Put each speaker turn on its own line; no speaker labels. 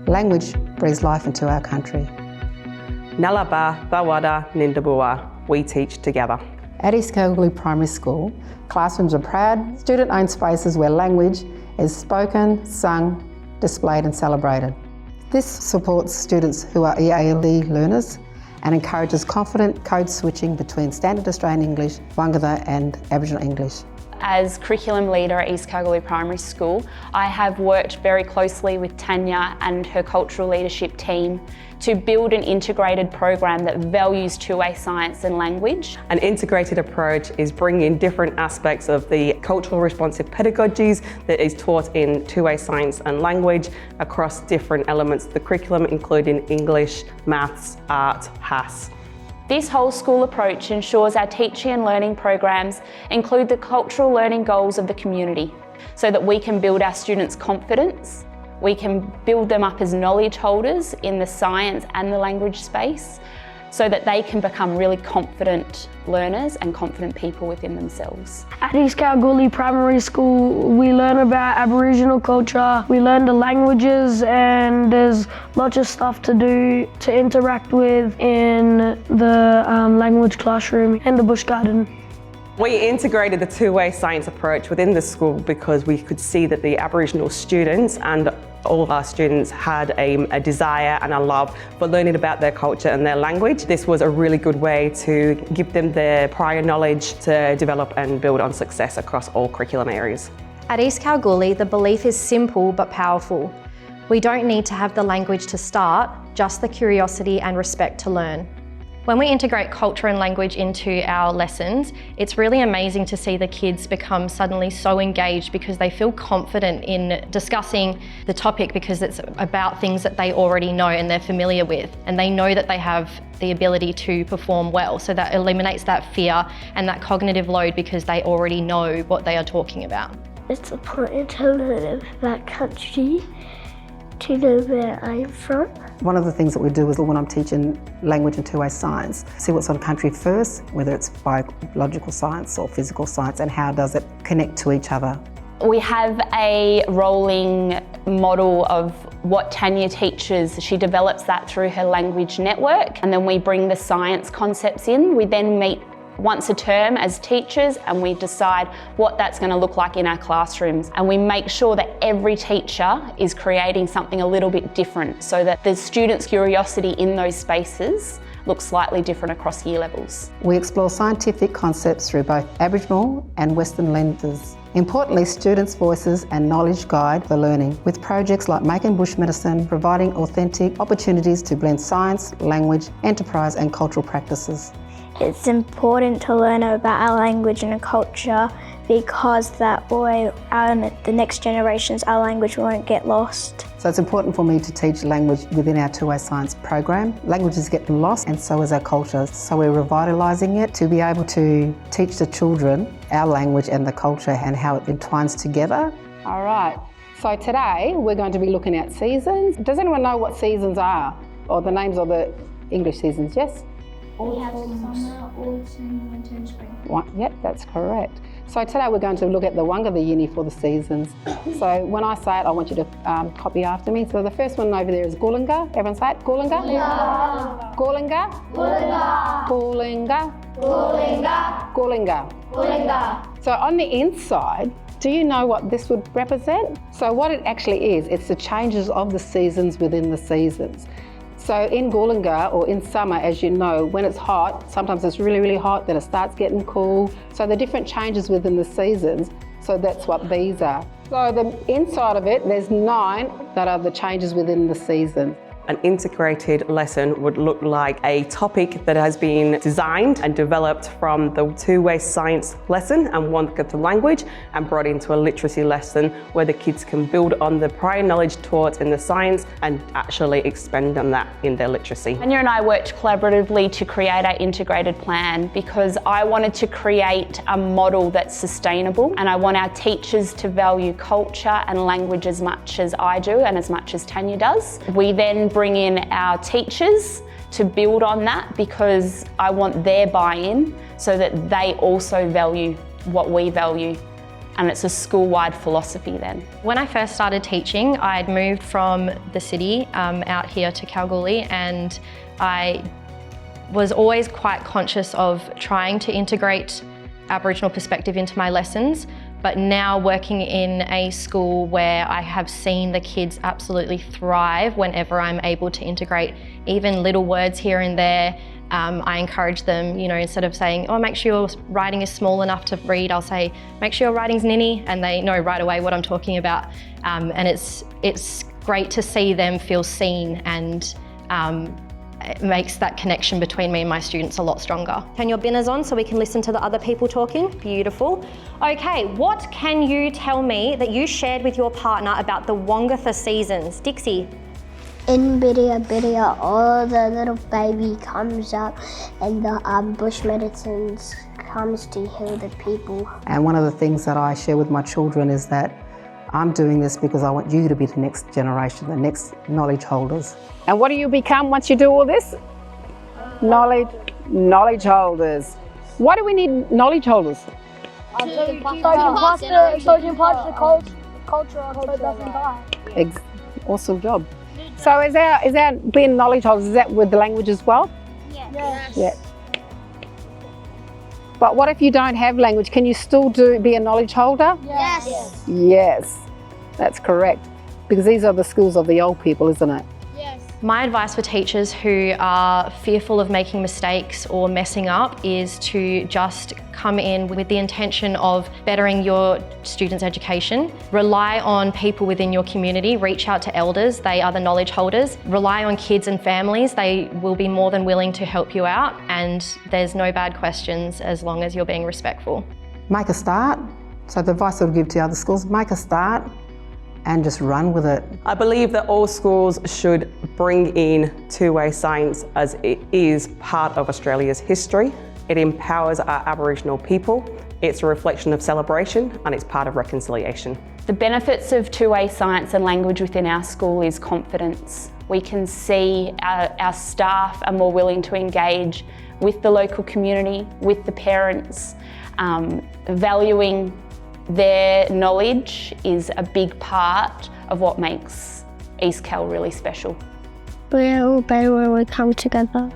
Language breathes life into our country.
Ngalipa, Nintipuwa, we teach together.
At East Kalgoorlie Primary School, classrooms are proud, student-owned spaces where language is spoken, sung, displayed and celebrated. This supports students who are EALD learners and encourages confident code switching between Standard Australian English, Wangara and Aboriginal English.
As curriculum leader at East Kalgoorlie Primary School, I have worked very closely with Tanya and her cultural leadership team to build an integrated program that values two-way science and language.
An integrated approach is bringing different aspects of the cultural responsive pedagogies that is taught in two-way science and language across different elements of the curriculum, including English, maths, art, HAS.
This whole school approach ensures our teaching and learning programs include the cultural learning goals of the community so that we can build our students' confidence, we can build them up as knowledge holders in the science and the language space so that they can become really confident learners and confident people within themselves.
At East Kalgoorlie Primary School, we learn about Aboriginal culture, we learn the languages, and there's lots of stuff to do to interact with in the language classroom and the bush garden.
We integrated the two-way science approach within the school because we could see that the Aboriginal students and all of our students had a desire and a love for learning about their culture and their language. This was a really good way to give them the prior knowledge to develop and build on success across all curriculum areas.
At East Kalgoorlie, the belief is simple but powerful. We don't need to have the language to start, just the curiosity and respect to learn. When we integrate culture and language into our lessons, it's really amazing to see the kids become suddenly so engaged because they feel confident in discussing the topic because it's about things that they already know and they're familiar with, and they know that they have the ability to perform well. So that eliminates that fear and that cognitive load because they already know what they are talking about.
It's important to learn about country, to know where I'm from.
One of the things that we do is when I'm teaching language and two-way science, see what's on country first, whether it's biological science or physical science, and how does it connect to each other.
We have a rolling model of what Tanya teaches. She develops that through her language network, and then we bring the science concepts in. We then meet once a term as teachers and we decide what that's going to look like in our classrooms, and we make sure that every teacher is creating something a little bit different so that the students' curiosity in those spaces looks slightly different across year levels.
We explore scientific concepts through both Aboriginal and Western lenses. Importantly, students' voices and knowledge guide the learning, with projects like Making Bush Medicine providing authentic opportunities to blend science, language, enterprise and cultural practices.
It's important to learn about our language and culture because that way the next generations, our language won't get lost.
So it's important for me to teach language within our two-way science program. Languages get lost and so is our culture. So we're revitalising it to be able to teach the children our language and the culture and how it entwines together.
All right, so today we're going to be looking at seasons. Does anyone know what seasons are, or the names of the English seasons? Yes?
We have summer, autumn, winter and spring.
Yep, that's correct. So today we're going to look at the Wangara uni for the seasons. So when I say it, I want you to copy after me. So the first one over there is Gullinga. Everyone say it. Gullinga. Gullinga. Gullinga. Gullinga. Gullinga. Gullinga. Gullinga. So on the inside, do you know what this would represent? So what it actually is, it's the changes of the seasons within the seasons. So in Gullinga, or in summer, as you know, when it's hot, sometimes it's really, really hot, then it starts getting cool. So the different changes within the seasons, so that's what these are. So the inside of it, there's 9 that are the changes within the season.
An integrated lesson would look like a topic that has been designed and developed from the two-way science lesson and Wangara language and brought into a literacy lesson where the kids can build on the prior knowledge taught in the science and actually expand on that in their literacy.
Anya and I worked collaboratively to create our integrated plan because I wanted to create a model that's sustainable, and I want our teachers to value culture and language as much as I do and as much as Tanya does. We then bring in our teachers to build on that because I want their buy-in so that they also value what we value and it's a school-wide philosophy then.
When I first started teaching, I'd moved from the city out here to Kalgoorlie, and I was always quite conscious of trying to integrate Aboriginal perspective into my lessons. But now working in a school where I have seen the kids absolutely thrive whenever I'm able to integrate even little words here and there, I encourage them, you know, instead of saying, oh, make sure your writing is small enough to read, I'll say, make sure your writing's ninny, and they know right away what I'm talking about. And it's great to see them feel seen, and it makes that connection between me and my students a lot stronger. Turn your binners on so we can listen to the other people talking. Beautiful. Okay, what can you tell me that you shared with your partner about the Wangatha seasons? Dixie.
In Bidia, all the little baby comes up and the bush medicines comes to heal the people.
And one of the things that I share with my children is that I'm doing this because I want you to be the next generation, the next knowledge holders.
And what do you become once you do all this? Knowledge holders. Why do we need knowledge holders?
So you can pass the culture on so it doesn't die.
Awesome job. So is our being knowledge holders, is that with the language as well?
Yes.
Yeah. But what if you don't have language? Can you still be a knowledge holder?
Yes.
Yes, that's correct. Because these are the skills of the old people, isn't it?
Yes.
My advice for teachers who are fearful of making mistakes or messing up is to just come in with the intention of bettering your students' education. Rely on people within your community, reach out to elders, they are the knowledge holders. Rely on kids and families, they will be more than willing to help you out, and there's no bad questions as long as you're being respectful.
Make a start. So the advice I would give to other schools, make a start and just run with it.
I believe that all schools should bring in two-way science, as it is part of Australia's history. It empowers our Aboriginal people, it's a reflection of celebration, and it's part of reconciliation.
The benefits of two-way science and language within our school is confidence. We can see our staff are more willing to engage with the local community, with the parents. Valuing their knowledge is a big part of what makes East Kal really special.
We're all better when we come together.